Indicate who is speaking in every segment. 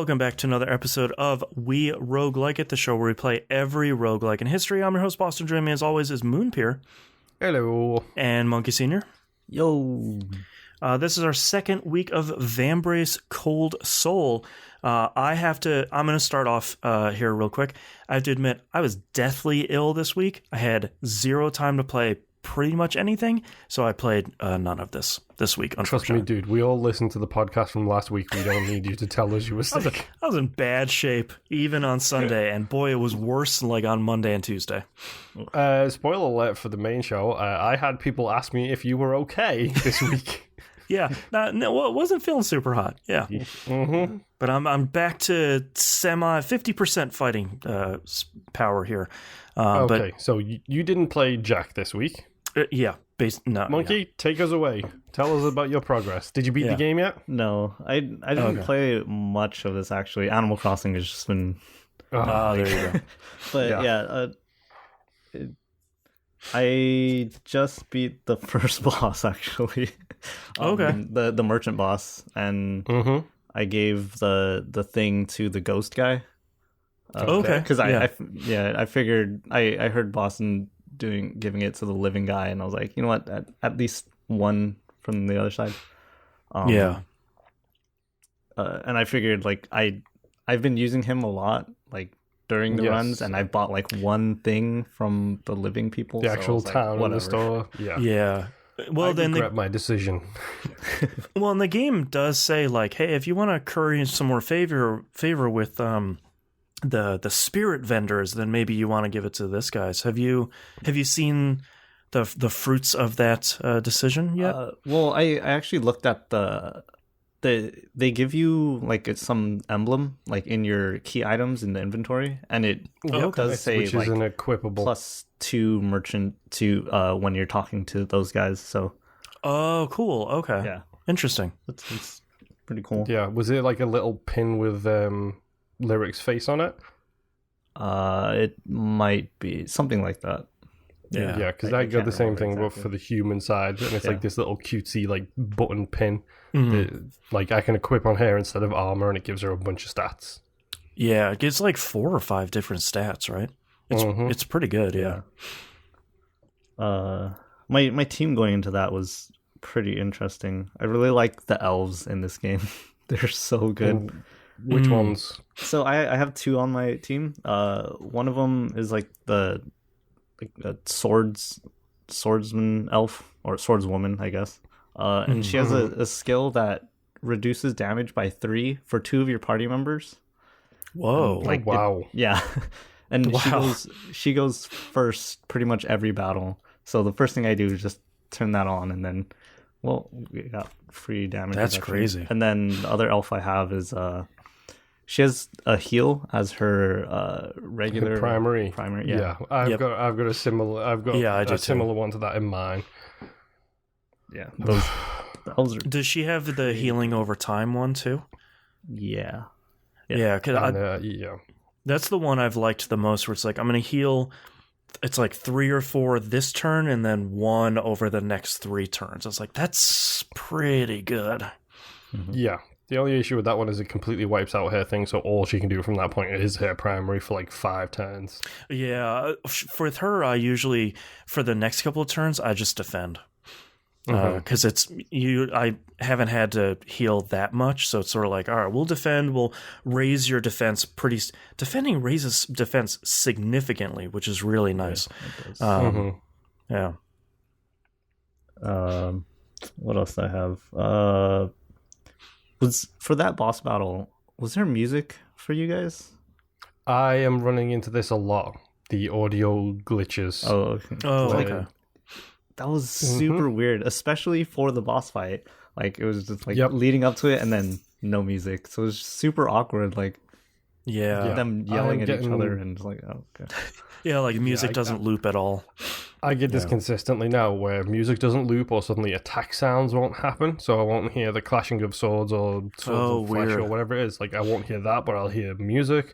Speaker 1: welcome back to another episode of We Roguelike It, the show where we play every roguelike in history. I'm your host, Boston. Joining me as always is Moonpeer.
Speaker 2: Hello.
Speaker 1: And Monkey Senior.
Speaker 3: Yo.
Speaker 1: This is our second week of Vambrace Cold Soul. I'm going to start off here real quick. I have to admit, I was deathly ill this week. I had zero time to play pretty much anything, so I played none of this week,
Speaker 2: Trust me, dude, we all listened to the podcast from last week. We don't need you to tell us you were sick.
Speaker 1: I was in bad shape, even on Sunday, and boy, it was worse like on Monday and Tuesday.
Speaker 2: Spoiler alert for the main show, I had people ask me if you were okay this week.
Speaker 1: Yeah, no, it wasn't feeling super hot, yeah.
Speaker 2: Mm-hmm.
Speaker 1: But I'm back to 50% fighting power here.
Speaker 2: Okay, so you didn't play Jack this week.
Speaker 1: Yeah. No,
Speaker 2: Monkey, take us away. Tell us about your progress. Did you beat the game yet?
Speaker 3: No, I didn't play much of this, actually. Animal Crossing has just been...
Speaker 1: there you go.
Speaker 3: But I just beat the first boss, actually.
Speaker 1: Okay.
Speaker 3: The merchant boss, and I gave the thing to the ghost guy.
Speaker 1: Okay.
Speaker 3: Because I figured I heard Boston giving it to the living guy, and I was like, you know what, at least one from the other side. And I figured like I've been using him a lot, like during the runs, and I bought like one thing from the living people,
Speaker 2: the actual town in the store.
Speaker 1: Yeah. Well,
Speaker 2: I regret my decision.
Speaker 1: Well, and the game does say like, hey, if you want to curry some more favor with the spirit vendors, then maybe you want to give it to this guy's. Have you seen the fruits of that decision yet?
Speaker 3: Well, I actually looked at they give you like some emblem like in your key items in the inventory, and it does say
Speaker 2: which
Speaker 3: like
Speaker 2: is an equipable
Speaker 3: +2 merchant to when you're talking to those guys. So
Speaker 1: oh, cool. Okay, yeah, interesting.
Speaker 3: It's pretty cool.
Speaker 2: Yeah, was it like a little pin with Lyric's face on it?
Speaker 3: It might be something like that.
Speaker 2: Yeah, because I got the same thing, but for the human side, and it's like this little cutesy like button pin that like I can equip on her instead of armor, and it gives her a bunch of stats.
Speaker 1: Yeah, it gives like 4 or 5 different stats, right? It's pretty good. Yeah.
Speaker 3: My team going into that was pretty interesting. I really like the elves in this game. They're so good.
Speaker 2: Which ones?
Speaker 3: So I have 2 on my team. One of them is like a swordsman elf, or swordswoman, I guess. And she has a skill that reduces damage by 3 for 2 of your party members.
Speaker 1: Whoa!
Speaker 2: Wow!
Speaker 3: And she goes first pretty much every battle. So the first thing I do is just turn that on, and then we got free damage.
Speaker 1: That's crazy.
Speaker 3: And then the other elf I have is she has a heal as her regular
Speaker 2: primary.
Speaker 3: Yeah.
Speaker 2: I've got a similar. A similar one to that in mine.
Speaker 3: Yeah. Those
Speaker 1: Does she have the healing over time one too?
Speaker 3: Yeah.
Speaker 1: Yeah. That's the one I've liked the most. Where it's like I'm going to heal. It's like 3 or 4 this turn, and then 1 over the next 3 turns. It's like that's pretty good.
Speaker 2: Yeah. The only issue with that one is it completely wipes out her thing, so all she can do from that point is her primary for like 5 turns.
Speaker 1: Yeah, with her, I usually, for the next couple of turns, I just defend. Because I haven't had to heal that much, so it's sort of like, all right, we'll defend, we'll raise your defense defending raises defense significantly, which is really nice. Yeah.
Speaker 3: What else do I have? Was for that boss battle, was there music for you guys?
Speaker 2: I am running into this a lot. The audio glitches.
Speaker 3: Oh, okay.
Speaker 1: Okay.
Speaker 3: That was super weird, especially for the boss fight. Like it was just like leading up to it, and then no music, so it was super awkward. Like them yelling at each other, and like, oh, okay.
Speaker 1: Yeah, like music doesn't loop at all.
Speaker 2: I get this consistently now, where music doesn't loop, or suddenly attack sounds won't happen, so I won't hear the clashing of swords or swords of flesh or whatever it is. Like I won't hear that, but I'll hear music,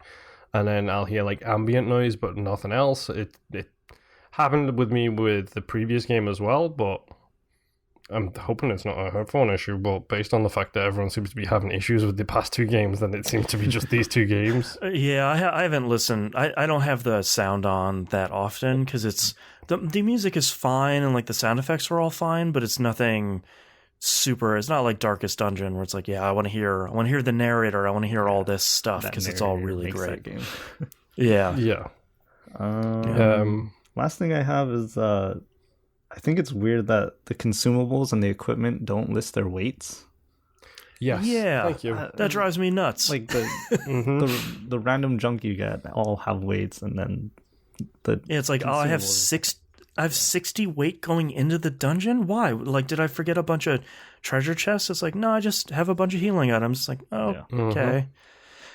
Speaker 2: and then I'll hear like ambient noise, but nothing else. It happened with me with the previous game as well, but I'm hoping it's not a headphone issue, but based on the fact that everyone seems to be having issues with the past 2 games, then it seems to be just these 2 games.
Speaker 1: Yeah, I haven't listened. I don't have the sound on that often because it's the music is fine and like the sound effects are all fine, but it's nothing super. It's not like Darkest Dungeon where it's like, yeah, I want to hear the narrator. I want to hear all this stuff because it's all really great. Game.
Speaker 2: Yeah.
Speaker 3: Last thing I have is I think it's weird that the consumables and the equipment don't list their weights.
Speaker 2: Yes.
Speaker 1: Yeah.
Speaker 2: Thank you.
Speaker 1: That drives me nuts.
Speaker 3: Like the random junk you get all have weights, and then
Speaker 1: it's like, I have 60 weight going into the dungeon. Why? Like, did I forget a bunch of treasure chests? It's like, no, I just have a bunch of healing items. It's like, oh, okay,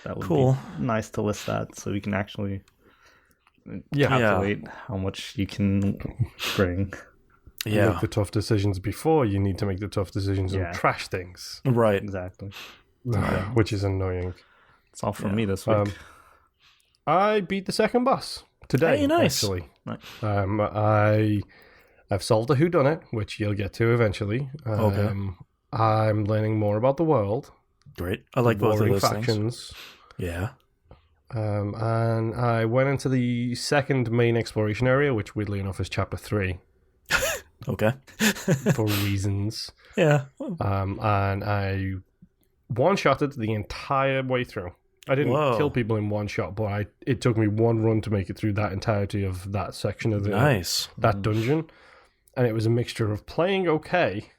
Speaker 3: that would
Speaker 1: cool.
Speaker 3: Be nice to list that so we can actually calculate how much you can bring.
Speaker 2: You make the tough decisions before you need to make the tough decisions and trash things.
Speaker 1: Right.
Speaker 3: Exactly.
Speaker 2: Which is annoying.
Speaker 3: It's all from me this week.
Speaker 2: I beat the second boss today.
Speaker 1: Hey, nice.
Speaker 2: Actually.
Speaker 3: Nice.
Speaker 2: I've solved a whodunit, which you'll get to eventually.
Speaker 1: Okay.
Speaker 2: I'm learning more about the world.
Speaker 1: Great. I like both of those
Speaker 2: factions.
Speaker 1: Things. Yeah.
Speaker 2: And I went into the second main exploration area, which weirdly enough is chapter 3.
Speaker 1: Okay.
Speaker 2: For reasons.
Speaker 1: Yeah.
Speaker 2: And I one-shotted the entire way through. I didn't kill people in one shot, but it took me one run to make it through that entirety of that section of that dungeon. And it was a mixture of playing okay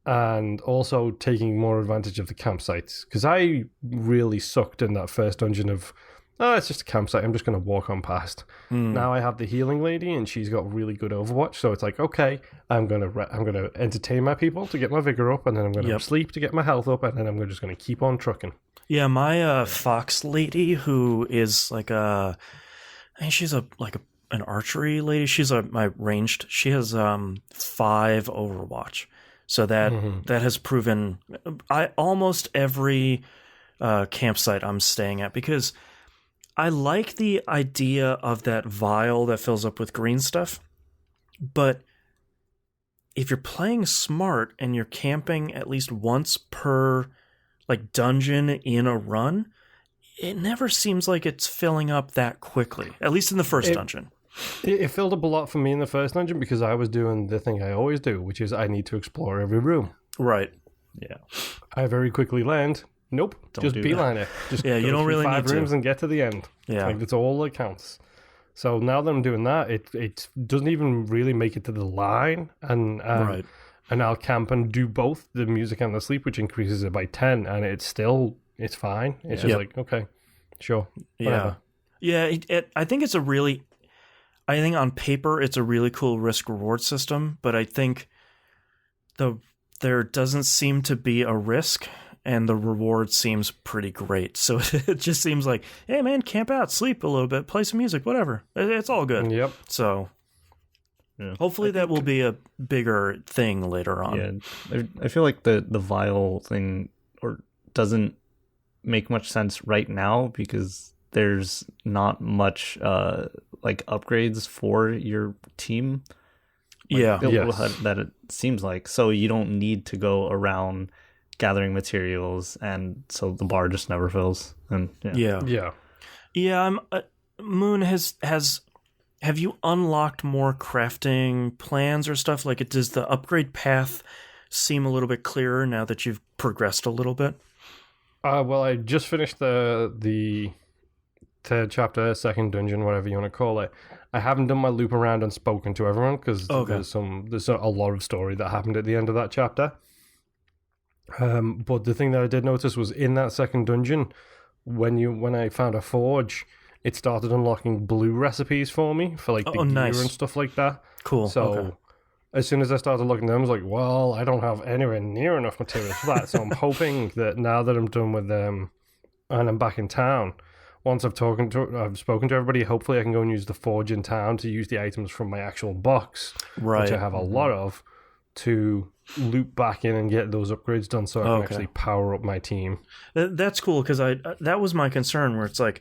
Speaker 2: and also taking more advantage of the campsites. Because I really sucked in that first dungeon of, it's just a campsite, I'm just going to walk on past. Now I have the healing lady, and she's got really good Overwatch, so it's like, okay, I'm going to entertain my people to get my vigor up, and then I'm going to sleep to get my health up, and then I'm just going to keep on trucking.
Speaker 1: Yeah, my fox lady, who is like I think she's an archery lady. She's my ranged. She has 5 Overwatch, so that has proven almost every campsite I'm staying at, because I like the idea of that vial that fills up with green stuff, but if you're playing smart and you're camping at least once per dungeon in a run, it never seems like it's filling up that quickly, at least in the first dungeon.
Speaker 2: It filled up a lot for me in the first dungeon because I was doing the thing I always do, which is I need to explore every room.
Speaker 1: Right.
Speaker 3: Yeah.
Speaker 2: I very quickly learned, nope, just beeline it. Just
Speaker 1: you don't really need
Speaker 2: 5 rooms and get to the end.
Speaker 1: Yeah.
Speaker 2: That's all that counts. So now that I'm doing that, it doesn't even really make it to the line, and I'll camp and do both the music and the sleep, which increases it by 10, and it's fine. It's just like, okay, sure, whatever.
Speaker 1: Yeah. I think I think on paper it's a really cool risk reward system, but I think there doesn't seem to be a risk, and the reward seems pretty great. So it just seems like, hey man, camp out, sleep a little bit, play some music, whatever. It's all good.
Speaker 2: Yep.
Speaker 1: So hopefully that will be a bigger thing later on.
Speaker 3: Yeah, I feel like the vial thing doesn't make much sense right now because there's not much upgrades for your team. That it seems like, so you don't need to go around gathering materials, and so the bar just never fills. And
Speaker 1: Moon have you unlocked more crafting plans or stuff? Like, does the upgrade path seem a little bit clearer now that you've progressed a little bit?
Speaker 2: Well, I just finished the third chapter, second dungeon, whatever you want to call it. I haven't done my loop around and spoken to everyone because there's a lot of story that happened at the end of that chapter. But the thing that I did notice was in that second dungeon, when I found a forge, it started unlocking blue recipes for me for the gear and stuff like that.
Speaker 1: Cool.
Speaker 2: So as soon as I started looking at them, I was like, well, I don't have anywhere near enough materials for that. So I'm hoping that now that I'm done with them and I'm back in town, once I've spoken to everybody, hopefully I can go and use the forge in town to use the items from my actual box, which I have a lot of, to loop back in and get those upgrades done so I can actually power up my team.
Speaker 1: That's cool, because that was my concern, where it's like,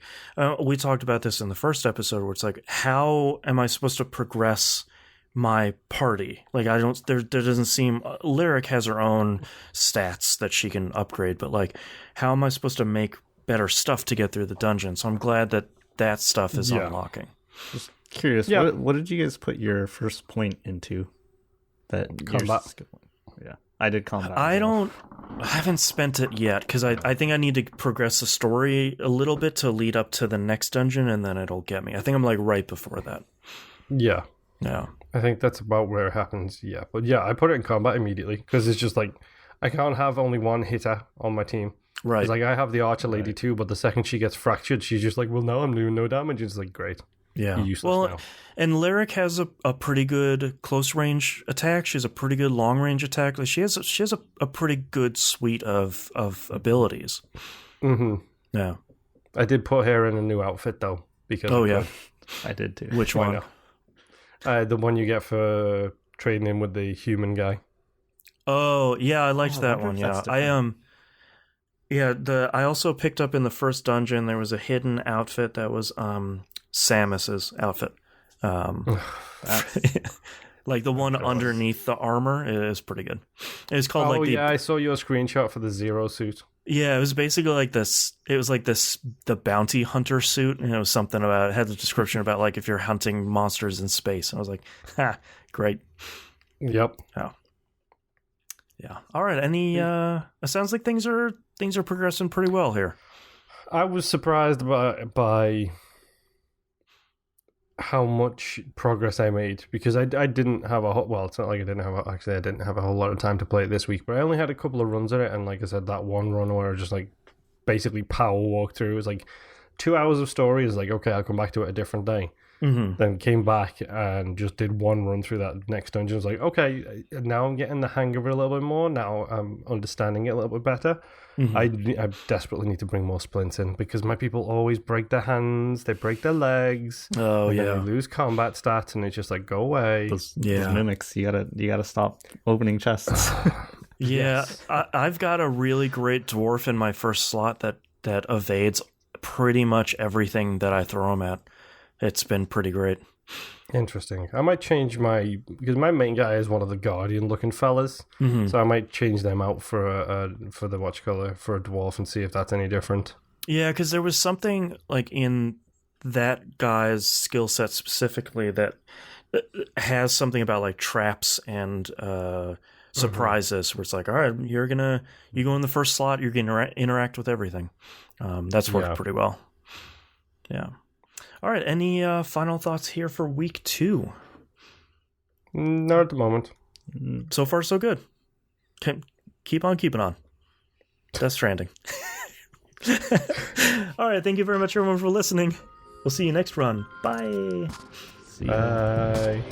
Speaker 1: we talked about this in the first episode, where it's like, how am I supposed to progress my party. Like I don't there doesn't seem Lyric has her own stats that she can upgrade, but like how am I supposed to make better stuff to get through the dungeon? So I'm glad that stuff is unlocking.
Speaker 3: Just curious, what did you guys put your first point into? That
Speaker 2: combat.
Speaker 3: Yeah, I did combat.
Speaker 1: I haven't spent it yet because I think I need to progress the story a little bit to lead up to the next dungeon, and then it'll get me. I think I'm like right before that.
Speaker 2: Yeah.
Speaker 1: Yeah.
Speaker 2: I think that's about where it happens. Yeah. But yeah, I put it in combat immediately because it's just like I can't have only one hitter on my team.
Speaker 1: Right.
Speaker 2: It's like I have the archer lady too, but the second she gets fractured, she's just like, well, now I'm doing no damage. It's like, great.
Speaker 1: Yeah.
Speaker 2: You're useless now.
Speaker 1: And Lyric has a pretty good close range attack. She has a pretty good long range attack. Like she has a pretty good suite of abilities.
Speaker 2: Mm-hmm.
Speaker 1: Yeah.
Speaker 2: I did put her in a new outfit though because
Speaker 3: I did too.
Speaker 1: Which one?
Speaker 2: The one you get for trading in with the human guy.
Speaker 1: Oh yeah, I liked that one. Yeah, I also picked up in the first dungeon. There was a hidden outfit that was Samus's outfit. Like the one underneath the armor is pretty good. It's called
Speaker 2: I saw your screenshot for the Zero suit.
Speaker 1: Yeah, it was basically like this. It was like the bounty hunter suit, and it was something about. It had the description about like if you're hunting monsters in space. And I was like, ha, great.
Speaker 2: Yep.
Speaker 1: Oh. Yeah. All right. It sounds like things are progressing pretty well here.
Speaker 2: I was surprised by how much progress I made because I didn't have it's not like I didn't have a whole lot of time to play it this week, but I only had a couple of runs at it, and like I said, that one run where I just like basically power walk through, it was like 2 hours of story. Is like, okay, I'll come back to it a different day.
Speaker 1: Mm-hmm.
Speaker 2: Then came back and just did one run through that next dungeon. I was like, okay, now I'm getting the hang of it a little bit more. Now I'm understanding it a little bit better. Mm-hmm. I desperately need to bring more splints in because my people always break their hands, they break their legs.
Speaker 1: Oh yeah,
Speaker 2: they lose combat stats, and it's just like, go away.
Speaker 3: Those mimics, you gotta stop opening chests.
Speaker 1: Yeah, yes. I've got a really great dwarf in my first slot that evades pretty much everything that I throw him at. It's been pretty great.
Speaker 2: Interesting. I might change because my main guy is one of the Guardian looking fellas, so I might change them out for a dwarf and see if that's any different.
Speaker 1: Yeah, because there was something like in that guy's skill set specifically that has something about like traps and surprises, where it's like, all right, you go in the first slot, you're going to interact with everything. That's worked pretty well. Yeah. All right, any final thoughts here for week 2?
Speaker 2: Not at the moment.
Speaker 1: So far, so good. Keep on keeping on. Death Stranding. All right, thank you very much, everyone, for listening. We'll see you next run. Bye.
Speaker 2: Bye.